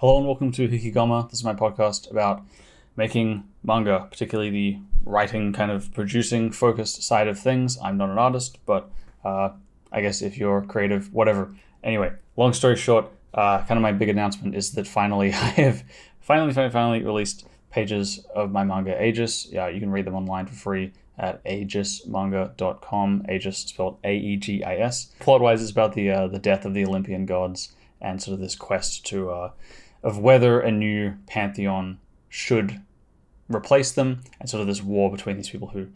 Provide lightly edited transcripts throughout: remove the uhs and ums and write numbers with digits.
Hello and welcome to Hiki-Goma. This is my podcast about making manga, particularly the writing, kind of producing focused side of things. I'm not an artist, but I guess if you're creative, whatever. Anyway, long story short, kind of my big announcement is that finally I have finally released pages of my manga AEGIS. Yeah, you can read them online for free at AEGISmanga.com. AEGIS spelled AEGIS. Plot-wise, it's about the death of the Olympian gods and sort of this quest to of whether a new pantheon should replace them, and sort of this war between these people who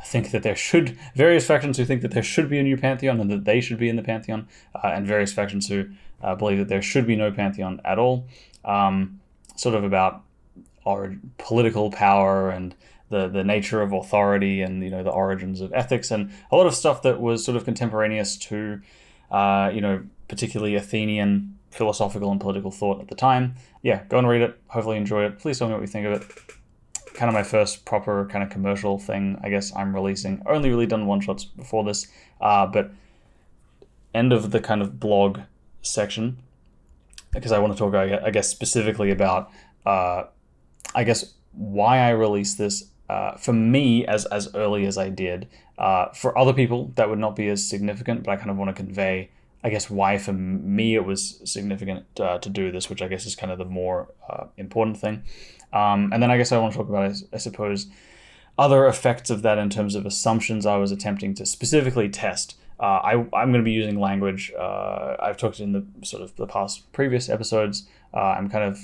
think that various factions who think that there should be a new pantheon and that they should be in the pantheon, and various factions who believe that there should be no pantheon at all. Sort of about political power and the nature of authority and the origins of ethics and a lot of stuff that was sort of contemporaneous to particularly Athenian philosophical and political thought at the time. Yeah, go and read it. Hopefully enjoy it. Please tell me what you think of it. Kind of my first proper kind of commercial thing, I guess I'm releasing. Only really done one-shots before this, but end of the kind of blog section, because I want to talk, I guess, specifically about, why I released this for me as early as I did. For other people, that would not be as significant, but I kind of want to convey, I guess, why for me it was significant to do this, which I guess is kind of the more important thing. And then I guess I want to talk about, I suppose, other effects of that in terms of assumptions I was attempting to specifically test. I'm going to be using language. I've talked in the sort of the past previous episodes. I'm kind of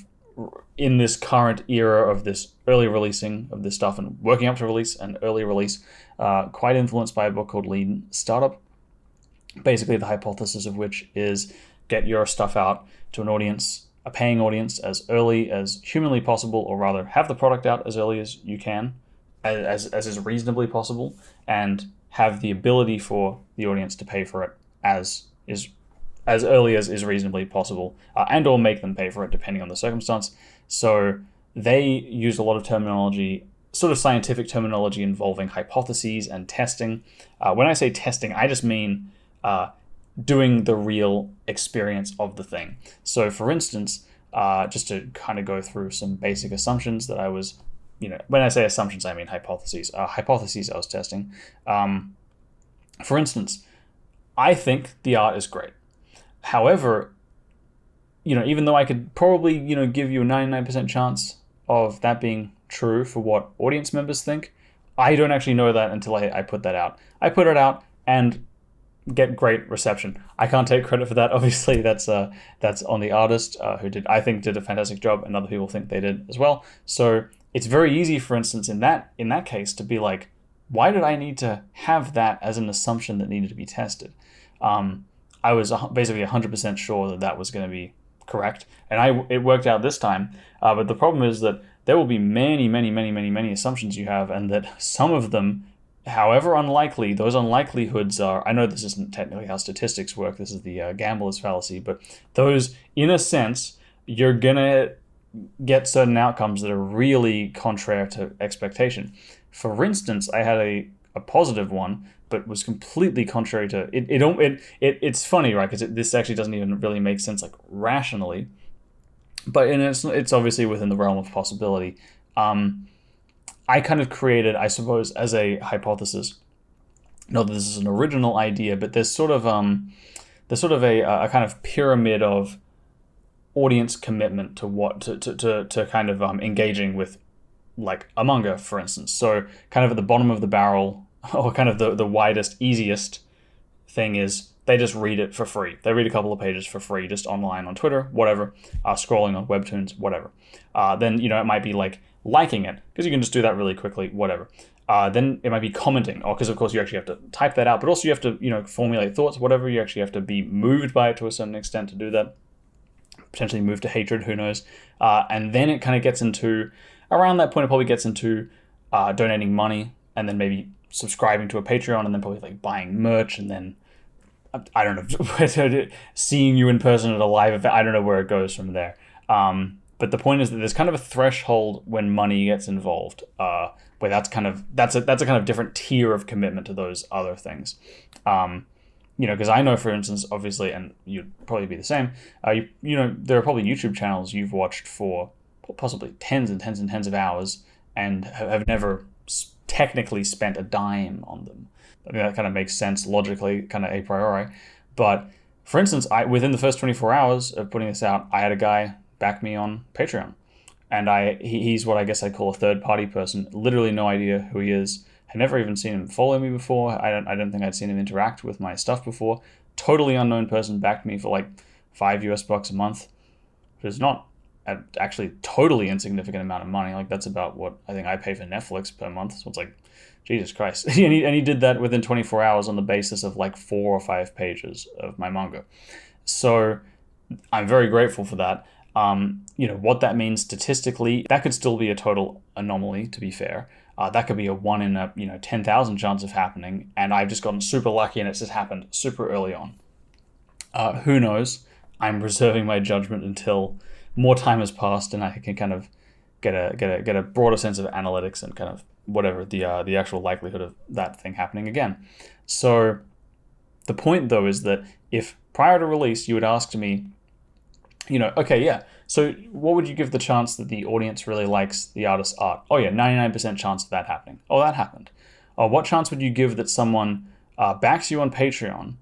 in this current era of this early releasing of this stuff and working up to release and early release, quite influenced by a book called Lean Startup. Basically, the hypothesis of which is get your stuff out to an audience, a paying audience, as early as humanly possible, or rather have the product out as early as you can, as is reasonably possible, and have the ability for the audience to pay for it as early as is reasonably possible, and or make them pay for it depending on the circumstance. So they use a lot of terminology, sort of scientific terminology involving hypotheses and testing. When I say testing, I just mean doing the real experience of the thing. So for instance, just to kind of go through some basic assumptions that I was, when I say assumptions, I mean hypotheses. Hypotheses I was testing. For instance, I think the art is great. However, even though I could probably, give you a 99% chance of that being true for what audience members think, I don't actually know that until I put that out. I put it out and get great reception. I can't take credit for that. Obviously, that's on the artist who did a fantastic job, and other people think they did as well. So it's very easy, for instance, in that case, to be like, why did I need to have that as an assumption that needed to be tested? I was basically 100% sure that was going to be correct, and it worked out this time. But the problem is that there will be many, many, many, many, many assumptions you have, and that some of them, however unlikely, those unlikelihoods are, I know this isn't technically how statistics work, this is the gambler's fallacy, but those, in a sense, you're going to get certain outcomes that are really contrary to expectation. For instance, I had a positive one, but was completely contrary to it. It's funny, right? Because this actually doesn't even really make sense, like, rationally, but it's obviously within the realm of possibility. I kind of created, I suppose, as a hypothesis, not that this is an original idea, but there's sort of a kind of pyramid of audience commitment to what to kind of engaging with, like, a manga, for instance. So kind of at the bottom of the barrel, or kind of the widest, easiest thing is they just read it for free. They read a couple of pages for free, just online on Twitter, whatever, scrolling on webtoons, whatever. Then, it might be like liking it, because you can just do that really quickly, whatever. Then it might be commenting, because of course you actually have to type that out, but also you have to, formulate thoughts, whatever. You actually have to be moved by it to a certain extent to do that. Potentially move to hatred, who knows. And then it kind of gets into, around that point, it probably gets into donating money, and then maybe subscribing to a Patreon, and then probably like buying merch, and then I don't know, seeing you in person at a live event. I don't know where it goes from there. But the point is that there's kind of a threshold when money gets involved, where that's a kind of different tier of commitment to those other things. because I know, for instance, obviously, and you'd probably be the same, there are probably YouTube channels you've watched for possibly tens and tens and tens of hours and have never technically spent a dime on them. I mean, that kind of makes sense logically, kind of a priori. But for instance, within the first 24 hours of putting this out, I had a guy back me on Patreon. And he's what I guess I'd call a third-party person. Literally no idea who he is. Had never even seen him follow me before. I don't think I'd seen him interact with my stuff before. Totally unknown person backed me for like $5 a month, which is not actually totally insignificant amount of money. Like that's about what I think I pay for Netflix per month. So it's like, Jesus Christ. and he did that within 24 hours on the basis of like 4 or 5 pages of my manga. So I'm very grateful for that. What that means statistically, that could still be a total anomaly, to be fair. That could be a 1 in 10,000 chance of happening, and I've just gotten super lucky and it's just happened super early on. Who knows? I'm reserving my judgment until more time has passed and I can kind of get a broader sense of analytics and kind of whatever the actual likelihood of that thing happening again. So the point though is that if prior to release you had asked me, okay, yeah, so what would you give the chance that the audience really likes the artist's art? Oh yeah, 99% chance of that happening. Oh, that happened. Oh, what chance would you give that someone backs you on Patreon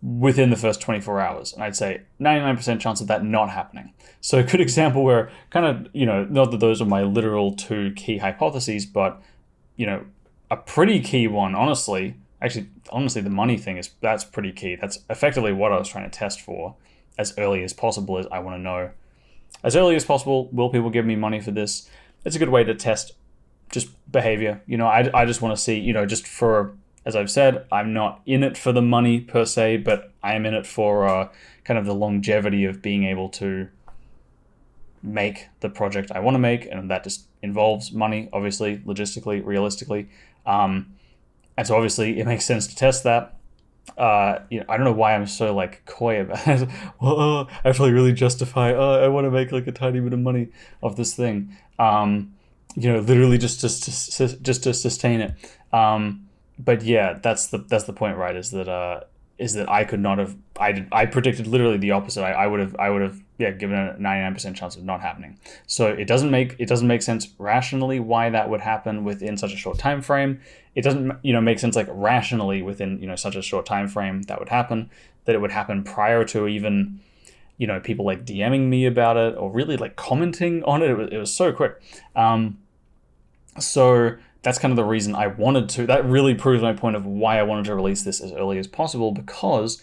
within the first 24 hours? And I'd say 99% chance of that not happening. So a good example where kind of, not that those are my literal 2 key hypotheses, but, a pretty key one, honestly, the money thing that's pretty key. That's effectively what I was trying to test for as early as possible. Is I want to know as early as possible, will people give me money for this? It's a good way to test just behavior. I just want to see, just for, as I've said, I'm not in it for the money per se, but I am in it for kind of the longevity of being able to make the project I want to make, and that just involves money, obviously, logistically, realistically. And so obviously it makes sense to test that. I don't know why I'm so like coy about it. Well, I have to really justify. I want to make like a tiny bit of money off this thing. Literally just to sustain it. But yeah, that's the point, right? Is that I could not have. I predicted literally the opposite. I would have given a 99% chance of not happening. So it doesn't make sense rationally why that would happen within such a short time frame. It doesn't make sense like rationally within such a short time frame that would happen. That it would happen prior to even people like DMing me about it or really like commenting on it. It was so quick. So that's kind of the reason I wanted to. That really proves my point of why I wanted to release this as early as possible, because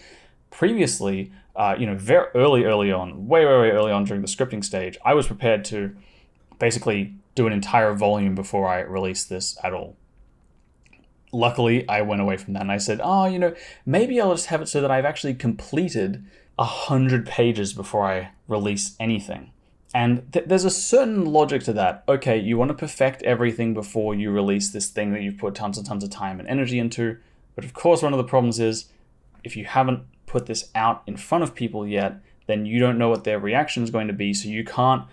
previously, very early on, way early on during the scripting stage, I was prepared to basically do an entire volume before I released this at all. Luckily, I went away from that and I said, maybe I'll just have it so that I've actually completed 100 pages before I release anything. And there's a certain logic to that. Okay, you want to perfect everything before you release this thing that you've put tons and tons of time and energy into. But of course, one of the problems is if you haven't put this out in front of people yet, then you don't know what their reaction is going to be. So you can't,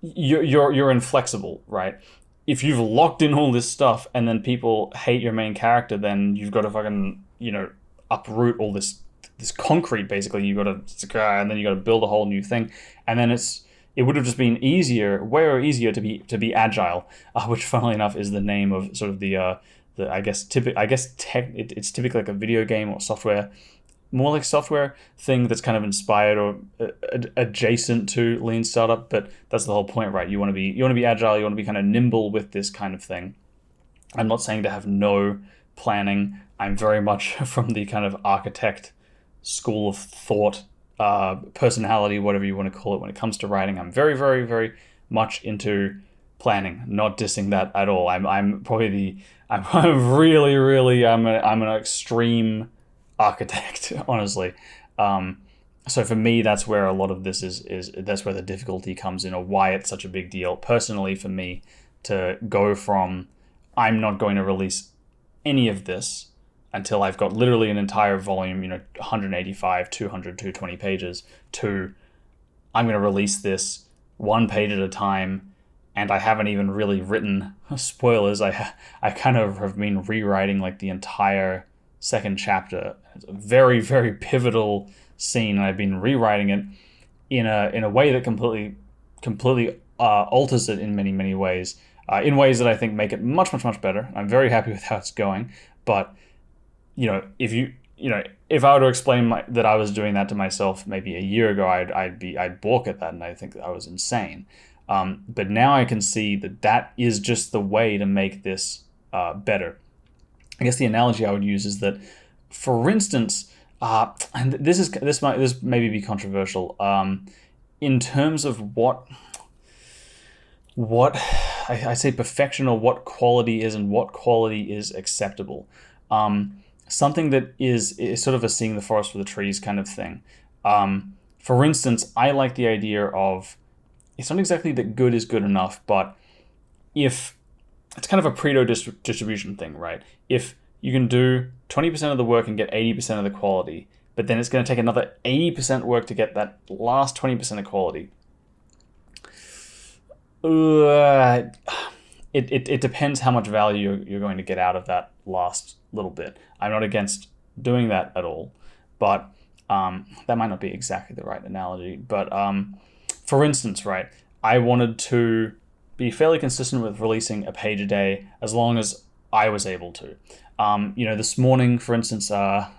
you're inflexible, right? If you've locked in all this stuff and then people hate your main character, then you've got to fucking, uproot all this concrete, basically. You've got to, and then you got to build a whole new thing. And then it would have just been way easier to be agile, which, funnily enough, is the name of sort of it's typically like a video game or software, more like software thing that's kind of inspired or adjacent to lean startup. But that's the whole point, right? You want to be agile. You want to be kind of nimble with this kind of thing. I'm not saying to have no planning. I'm very much from the kind of architect school of thought, personality, whatever you want to call it. When it comes to writing, I'm very, very, very much into planning. Not dissing that at all. I'm an extreme architect, honestly. So for me, that's where a lot of this is that's where the difficulty comes in, or why it's such a big deal personally for me to go from I'm not going to release any of this until I've got literally an entire volume, 185, 200, 220 pages, to I'm going to release this one page at a time, and I haven't even really written, spoilers, I kind of have been rewriting like the entire second chapter. It's a very, very pivotal scene, and I've been rewriting it in a way that completely alters it in many, many ways, in ways that I think make it much, much, much better. I'm very happy with how it's going, but if I were to explain that I was doing that to myself maybe a year ago, I'd balk at that, and I think that I was insane. But now I can see that is just the way to make this better. I guess the analogy I would use is that, for instance, and this maybe be controversial, in terms of what I say perfection, or what quality is and what quality is acceptable. Something that is sort of a seeing the forest for the trees kind of thing. For instance, I like the idea of, it's not exactly that good is good enough, but if it's kind of a Pareto distribution thing, right? If you can do 20% of the work and get 80% of the quality, but then it's going to take another 80% work to get that last 20% of quality. It depends how much value you're going to get out of that last little bit. I'm not against doing that at all, but that might not be exactly the right analogy. But for instance, right, I wanted to be fairly consistent with releasing a page a day as long as I was able to. This morning, for instance, I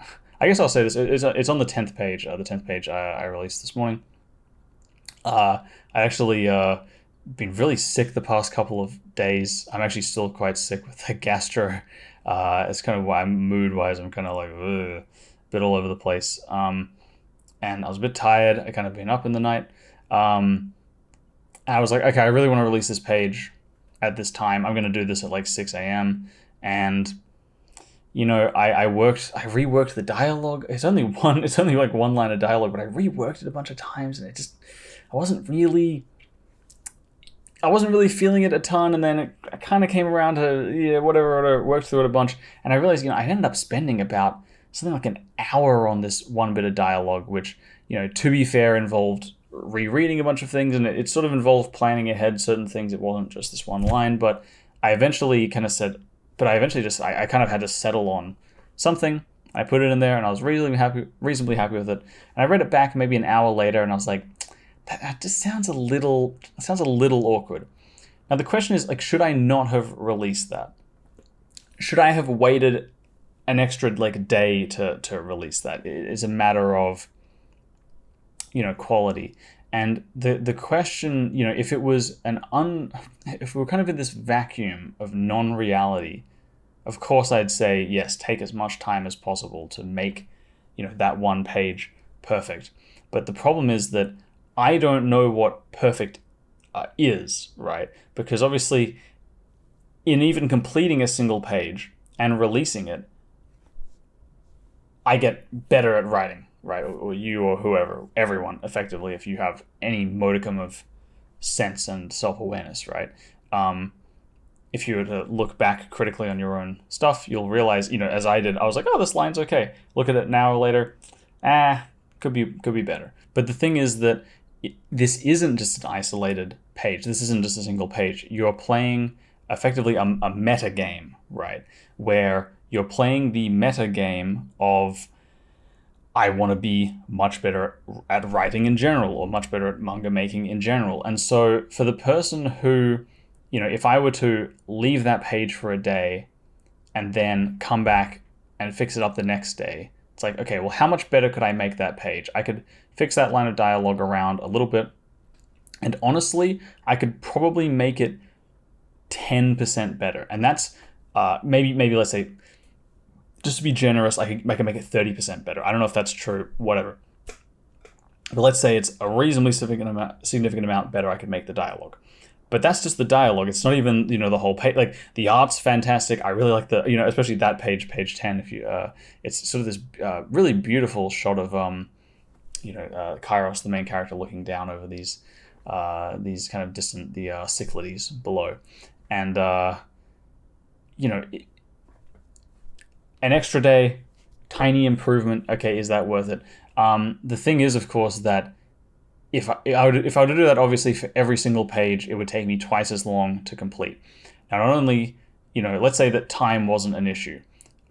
guess I'll say this, it's on the 10th page, I released this morning. I actually been really sick the past couple of days. I'm actually still quite sick with the gastro. It's kind of why mood-wise I'm kind of like a bit all over the place. And I was a bit tired. I kind of been up in the night. I was like, okay, I really want to release this page at this time. I'm going to do this at like 6 a.m. And I reworked the dialogue. It's only like one line of dialogue, but I reworked it a bunch of times, and I wasn't really feeling it a ton, and then it kind of came around to, whatever, worked through it a bunch, and I realized, I ended up spending about something like an hour on this one bit of dialogue, which, to be fair, involved rereading a bunch of things, and it sort of involved planning ahead certain things. It wasn't just this one line, but I eventually kind of I kind of had to settle on something. I put it in there, and I was reasonably happy with it, and I read it back maybe an hour later, and I was like, that just sounds a little awkward. Now the question is, like, should I not have released that? Should I have waited an extra day to release that? It's a matter of quality. And the question, if it was if we were kind of in this vacuum of non-reality, of course I'd say yes, take as much time as possible to make that one page perfect. But the problem is that I don't know what perfect is, right? Because obviously, in even completing a single page and releasing it, I get better at writing, right? Or you or whoever, everyone, effectively, if you have any modicum of sense and self-awareness, right? If you were to look back critically on your own stuff, you'll realize, as I did, I was like, oh, this line's okay. Look at it an hour later, could be better. But the thing is that this isn't just an isolated page. This isn't just a single page. You're playing effectively a meta game, right? Where you're playing the meta game of, I want to be much better at writing in general, or much better at manga making in general. And so for the person who, if I were to leave that page for a day and then come back and fix it up the next day, it's like, okay, well, how much better could I make that page? I could fix that line of dialogue around a little bit. And honestly, I could probably make it 10% better. And that's maybe let's say, just to be generous, I can make it 30% better. I don't know if that's true, whatever. But let's say it's a reasonably significant amount better I could make the dialogue. But that's just the dialogue. It's not even, the whole page. Like, the art's fantastic. I really like the, especially that page 10. If you, it's sort of this really beautiful shot of, Kairos, the main character, looking down over these kind of distant, the Cyclades below. And, an extra day, tiny improvement. Okay, is that worth it? The thing is, of course, that if I were to do that, obviously for every single page, it would take me twice as long to complete. Now, not only, let's say that time wasn't an issue.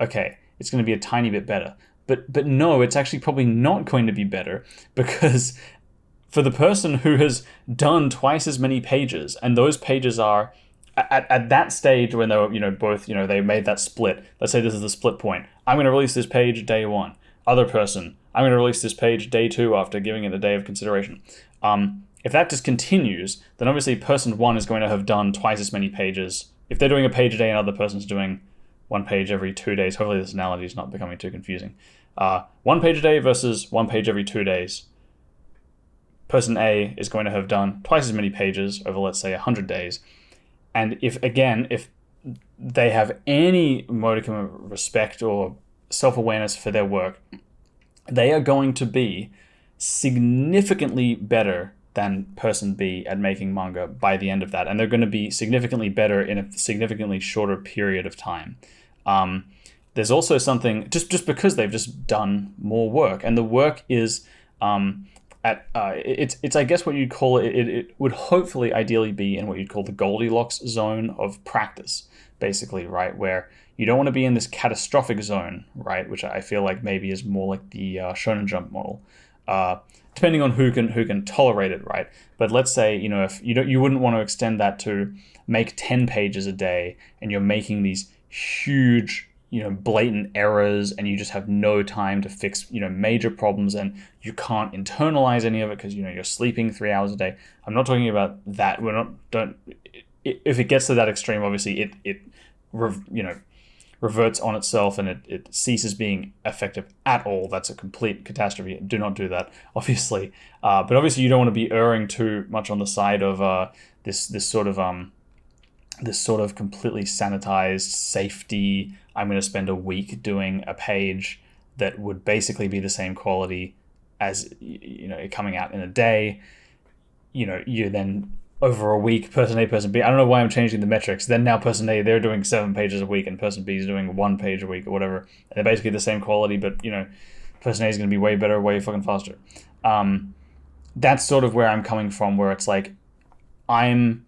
Okay, it's going to be a tiny bit better. But no, it's actually probably not going to be better, because for the person who has done twice as many pages, and those pages are at that stage when they were, both, they made that split. Let's say this is the split point. I'm going to release this page day 1. Other person, I'm going to release this page day 2 after giving it a day of consideration. If that just continues, then obviously person 1 is going to have done twice as many pages. If they're doing a page a day and other person's doing 1 page every 2 days, hopefully this analogy is not becoming too confusing. 1 page a day versus 1 page every 2 days. Person A is going to have done twice as many pages over, let's say, 100 days. And if they have any modicum of respect or self-awareness for their work, they are going to be significantly better than person B at making manga by the end of that. And they're going to be significantly better in a significantly shorter period of time. There's also something, just because they've just done more work, and the work is it's I guess what you'd call it. It would hopefully ideally be in what you'd call the Goldilocks zone of practice, basically, right? Where you don't want to be in this catastrophic zone, right? Which I feel like maybe is more like the Shonen Jump model, depending on who can tolerate it, right? But let's say if you wouldn't want to extend that to make 10 pages a day, and you're making these huge blatant errors, and you just have no time to fix major problems, and you can't internalize any of it because you're sleeping 3 hours a day. I'm not talking about that. If it gets to that extreme, obviously it reverts on itself, and it ceases being effective at all. That's a complete catastrophe. Do not do that, obviously. But obviously you don't want to be erring too much on the side of this sort of completely sanitized safety. I'm going to spend a week doing a page that would basically be the same quality as it coming out in a day. You then over a week, person A, person B. I don't know why I'm changing the metrics. Then now person A, they're doing 7 pages a week, and person B is doing 1 page a week or whatever. And they're basically the same quality, but person A is going to be way better, way fucking faster. That's sort of where I'm coming from, where it's like I'm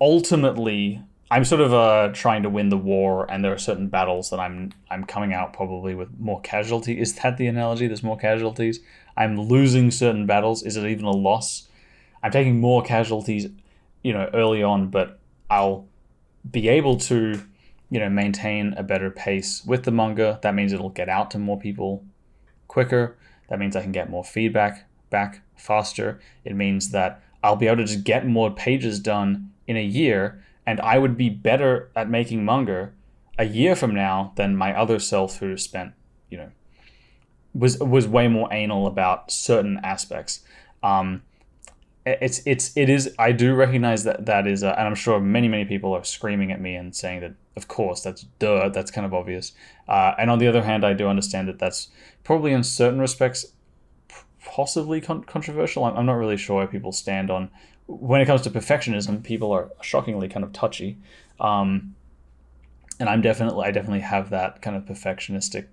sort of trying to win the war, and there are certain battles that I'm coming out probably with more casualty. Is that the analogy? There's more casualties. I'm losing certain battles. Is it even a loss? I'm taking more casualties, early on, but I'll be able to, maintain a better pace with the manga. That means it'll get out to more people quicker. That means I can get more feedback back faster. It means that I'll be able to just get more pages done in a year, and I would be better at making manga a year from now than my other self, who spent, was way more anal about certain aspects. It is. I do recognize that is, and I'm sure many people are screaming at me and saying that, of course, that's kind of obvious. And on the other hand, I do understand that that's probably in certain respects possibly controversial. I'm not really sure where people stand on when it comes to perfectionism. People are shockingly kind of touchy, and I definitely have that kind of perfectionistic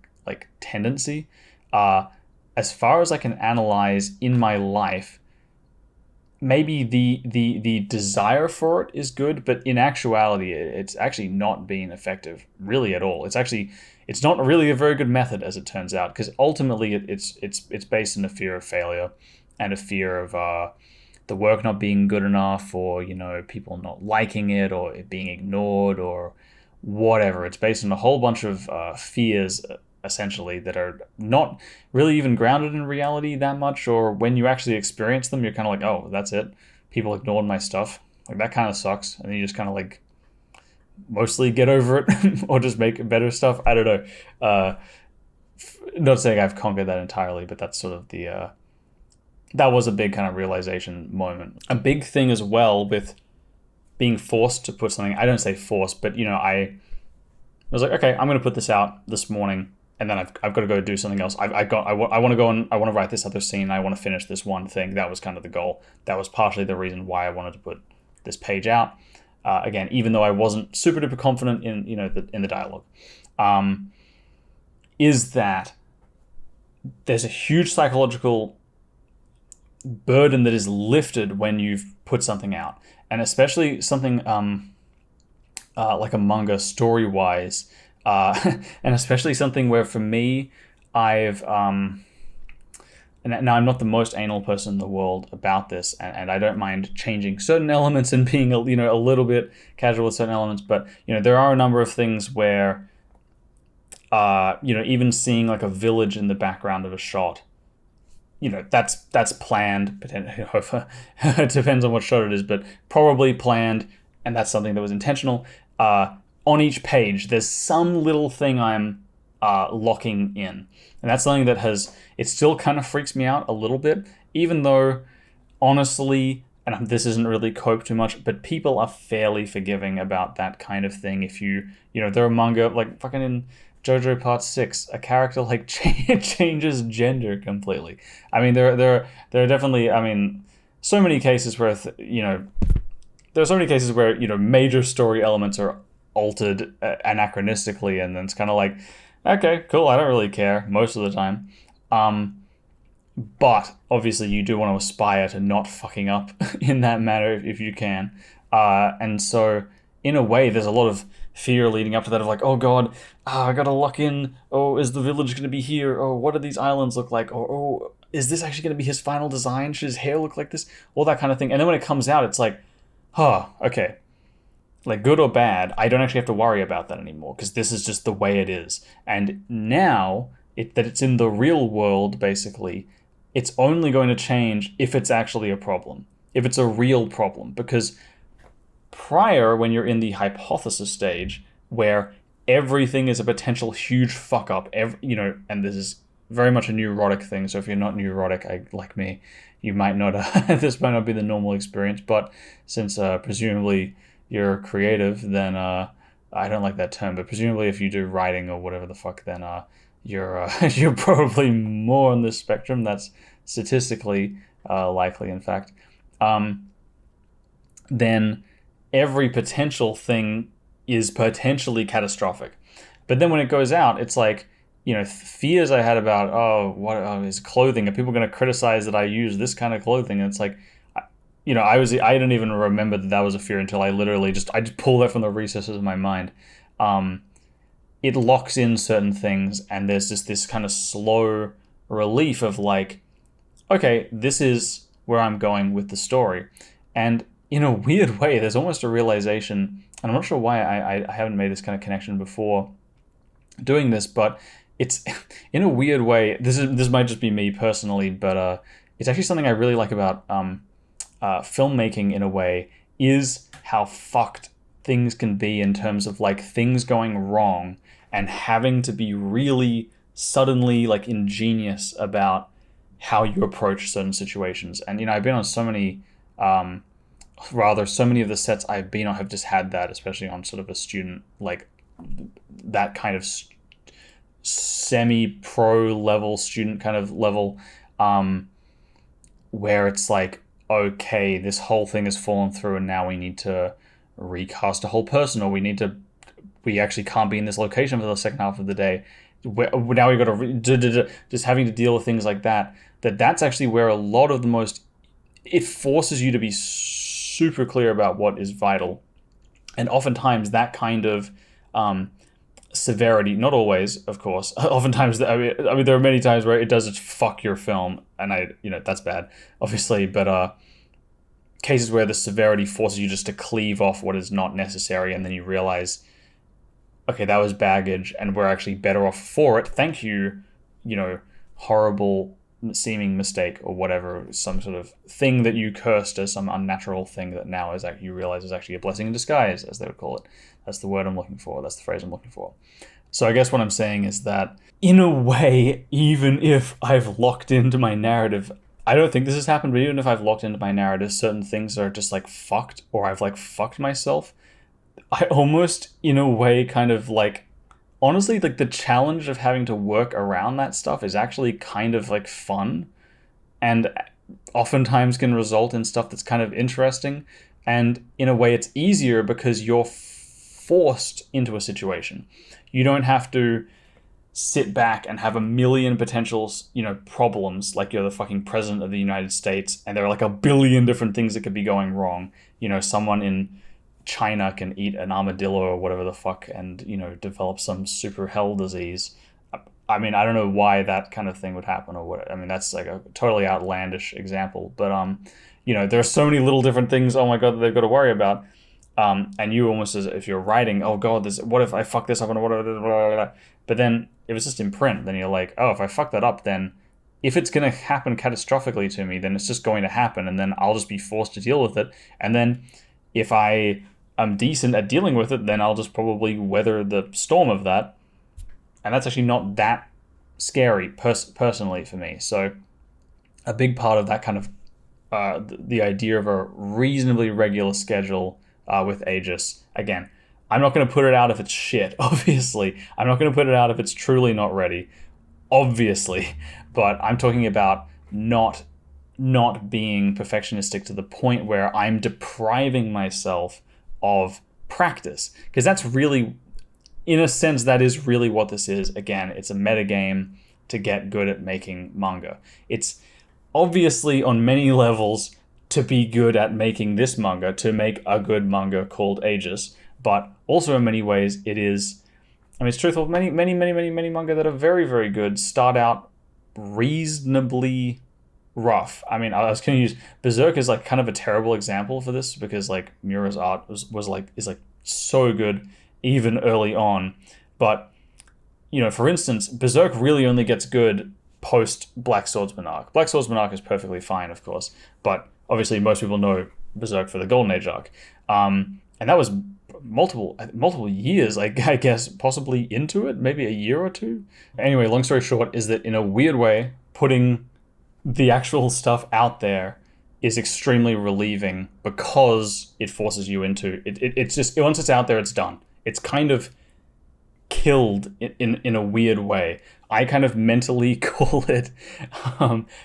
tendency. As far as I can analyze in my life, maybe the desire for it is good, but in actuality, it's actually not being effective really at all. It's not really a very good method, as it turns out, because ultimately it's based on a fear of failure and a fear of the work not being good enough, or people not liking it, or it being ignored, or whatever. It's based on a whole bunch of fears, essentially, that are not really even grounded in reality that much, or when you actually experience them, you're kind of like, oh, that's it. People ignored my stuff. That kind of sucks. And then you just kind of mostly get over it or just make better stuff. I don't know. Not saying I've conquered that entirely, but that's sort of that was a big kind of realization moment. A big thing as well with being forced to put something, I don't say forced, but I was like, okay, I'm going to put this out this morning, and then I've got to go do something else. I want to go and I want to write this other scene. I want to finish this one thing. That was kind of the goal. That was partially the reason why I wanted to put this page out. Again, even though I wasn't super duper confident in in the dialogue, is that there's a huge psychological burden that is lifted when you've put something out, and especially something like a manga story-wise. and especially something where for me, I've and now I'm not the most anal person in the world about this, and I don't mind changing certain elements and being a little bit casual with certain elements, but there are a number of things where even seeing like a village in the background of a shot, that's planned. It depends on what shot it is, but probably planned, and that's something that was intentional. On each page, there's some little thing I'm locking in. And that's something that it still kind of freaks me out a little bit, even though, honestly, and this isn't really cope too much, but people are fairly forgiving about that kind of thing. If there are manga, like fucking in JoJo Part 6, a character like changes gender completely. I mean, there are definitely, so many cases where, there are so many cases where, major story elements are altered anachronistically, and then it's kind of like, okay, cool, I don't really care most of the time. But obviously you do want to aspire to not fucking up in that manner if you can. And so in a way, there's a lot of fear leading up to that of like, oh god, I gotta lock in. Oh, is the village going to be here? Oh, what do these islands look like? Or, oh, is this actually going to be his final design? Should his hair look like this? All that kind of thing. And then when it comes out, it's like, okay. Like, good or bad, I don't actually have to worry about that anymore, because this is just the way it is. And now that it's in the real world, basically, it's only going to change if it's actually a problem, if it's a real problem. Because prior, when you're in the hypothesis stage, where everything is a potential huge fuck up, and this is very much a neurotic thing, so if you're not neurotic, like me, you might not, this might not be the normal experience, but since presumably you're creative, then I don't like that term, but presumably if you do writing or whatever the fuck, then you're you're probably more on this spectrum. That's statistically likely, in fact. Then every potential thing is potentially catastrophic. But then when it goes out, it's like, fears I had about, what is clothing? Are people going to criticize that I use this kind of clothing? And it's like, I didn't even remember that was a fear until I just pulled that from the recesses of my mind. It locks in certain things, and there's just this kind of slow relief of like, okay, this is where I'm going with the story. And in a weird way, there's almost a realization, and I'm not sure why I haven't made this kind of connection before doing this, but it's in a weird way, this might just be me personally, but it's actually something I really like about filmmaking in a way, is how fucked things can be in terms of like things going wrong and having to be really suddenly like ingenious about how you approach certain situations. And I've been on so many so many of the sets I've been on have just had that, especially on sort of a student, like that kind of semi-pro level, student kind of level, where it's like, okay, this whole thing has fallen through and now we need to recast a whole person, or we actually can't be in this location for the second half of the day. Now we've got to just having to deal with things like that. That's actually where a lot of it forces you to be super clear about what is vital. And oftentimes that kind of severity, not always, of course, oftentimes, there are many times where it does just fuck your film, and that's bad, obviously, but cases where the severity forces you just to cleave off what is not necessary, and then you realize, okay, that was baggage, and we're actually better off for it. Thank you, horrible seeming mistake or whatever, some sort of thing that you cursed as some unnatural thing that now is you realize is actually a blessing in disguise, as they would call it. That's the word I'm looking for. That's the phrase I'm looking for. So I guess what I'm saying is that, in a way, even if I've locked into my narrative, I don't think this has happened, but even if I've locked into my narrative, certain things are just like fucked, or I've like fucked myself, I almost, in a way, kind of like, honestly, like the challenge of having to work around that stuff is actually kind of like fun, and oftentimes can result in stuff that's kind of interesting. And in a way, it's easier because you're forced into a situation. You don't have to sit back and have a million potential, problems, like you're the fucking president of the United States and there are like a billion different things that could be going wrong. Someone in China can eat an armadillo or whatever the fuck and, develop some super hell disease. I mean, I don't know why that kind of thing would happen or what. I mean, that's like a totally outlandish example, but there are so many little different things, oh my god, that they've got to worry about. And you almost, as if you're writing, oh god, what if I fuck this up and what, blah, blah, blah, blah. But then if it's just in print, then you're like, oh, if I fuck that up, then if it's going to happen catastrophically to me, then it's just going to happen, and then I'll just be forced to deal with it. And then if I am decent at dealing with it, then I'll just probably weather the storm of that. And that's actually not that scary personally for me. So a big part of that kind of the idea of a reasonably regular schedule with AEGIS, again, I'm not going to put it out if it's shit, obviously. I'm not going to put it out if it's truly not ready, obviously. But I'm talking about not being perfectionistic to the point where I'm depriving myself of practice. Because that's really, in a sense, that is really what this is. Again, it's a metagame to get good at making manga. It's obviously on many levels to be good at making this manga, to make a good manga called AEGIS, but also in many ways it is, I mean, it's truthful, many manga that are very, very good start out reasonably rough. I mean, I was going to use Berserk as like kind of a terrible example for this, because like Miura's art is so good even early on. But, for instance, Berserk really only gets good post Black Swordsman arc. Black Swordsman arc is perfectly fine, of course, but obviously most people know Berserk for the Golden Age arc. And that was multiple years, I guess, possibly into it, maybe a year or two. Anyway, long story short is that in a weird way, putting the actual stuff out there is extremely relieving, because it forces you into it. It's just, once it's out there, it's done. It's kind of killed in a weird way. I kind of mentally call it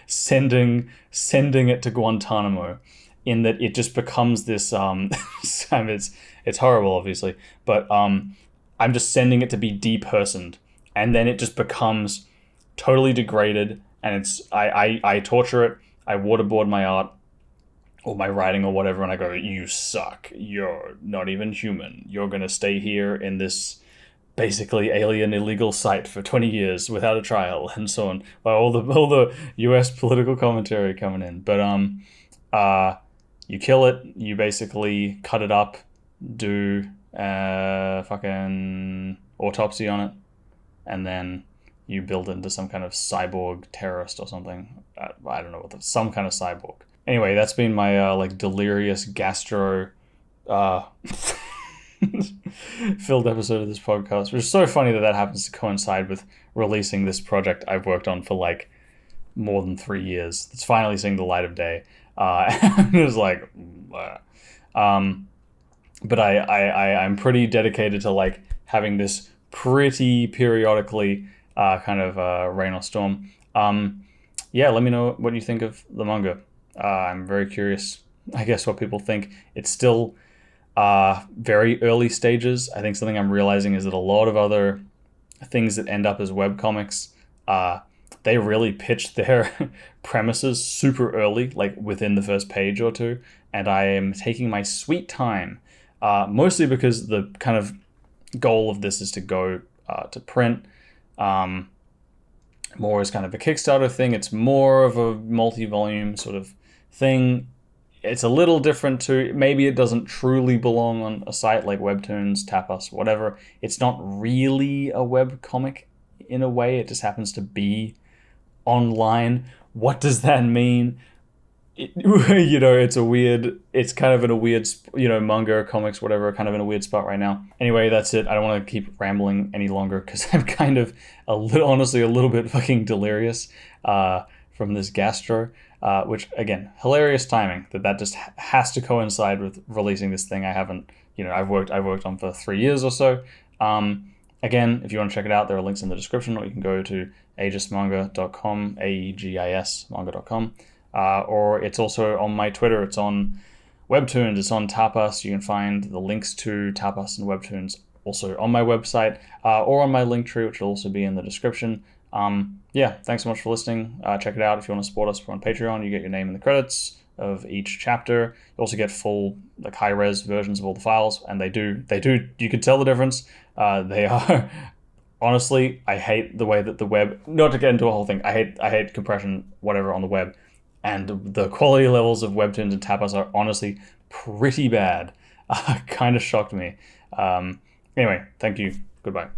sending it to Guantanamo, in that it just becomes this I mean, it's horrible, obviously, but I'm just sending it to be depersoned, and then it just becomes totally degraded, and it's I torture it, I waterboard my art or my writing or whatever, and I go, you suck, you're not even human, you're gonna stay here in this basically alien illegal site for 20 years without a trial, and so on. Well, all the US political commentary coming in. But you kill it, you basically cut it up, do fucking autopsy on it, and then you build it into some kind of cyborg terrorist or something. I don't know some kind of cyborg. Anyway, that's been my delirious gastro filled episode of this podcast, which is so funny that happens to coincide with releasing this project I've worked on for like more than 3 years. It's finally seeing the light of day. It was like, but I'm pretty dedicated to like having this pretty periodically kind of rain or storm. Yeah, let me know what you think of the manga. I'm very curious, I guess, what people think. It's still very early stages. I think something I'm realizing is that a lot of other things that end up as webcomics, they really pitch their premises super early, like within the first page or two, and I am taking my sweet time, mostly because the kind of goal of this is to go to print, more as kind of a Kickstarter thing. It's more of a multi-volume sort of thing. It's a little different too. Maybe it doesn't truly belong on a site like Webtoons, Tapas, whatever. It's not really a web comic in a way. It just happens to be online. What does that mean? It's kind of in a weird, manga, comics, whatever, kind of in a weird spot right now. Anyway, that's it. I don't want to keep rambling any longer because I'm kind of honestly a little bit fucking delirious from this gastro. Which again, hilarious timing that just has to coincide with releasing this thing. I haven't, I've worked on for 3 years or so. Again, if you want to check it out, there are links in the description, or you can go to aegismanga.com, AEGIS manga.com, or it's also on my Twitter. It's on Webtoons, it's on Tapas. You can find the links to Tapas and Webtoons also on my website, or on my link tree, which will also be in the description. Yeah, thanks so much for listening. Check it out if you want to support us. We're on Patreon. You get your name in the credits. of each chapter. You also get full, like, high-res versions of all the files, and they do, you can tell the difference. They are, honestly, I hate the way that the web, not to get into a whole thing, I hate compression, whatever, on the web, and the quality levels of webtoons and tapas are honestly pretty bad. Kind of shocked me. Anyway, thank you. Goodbye.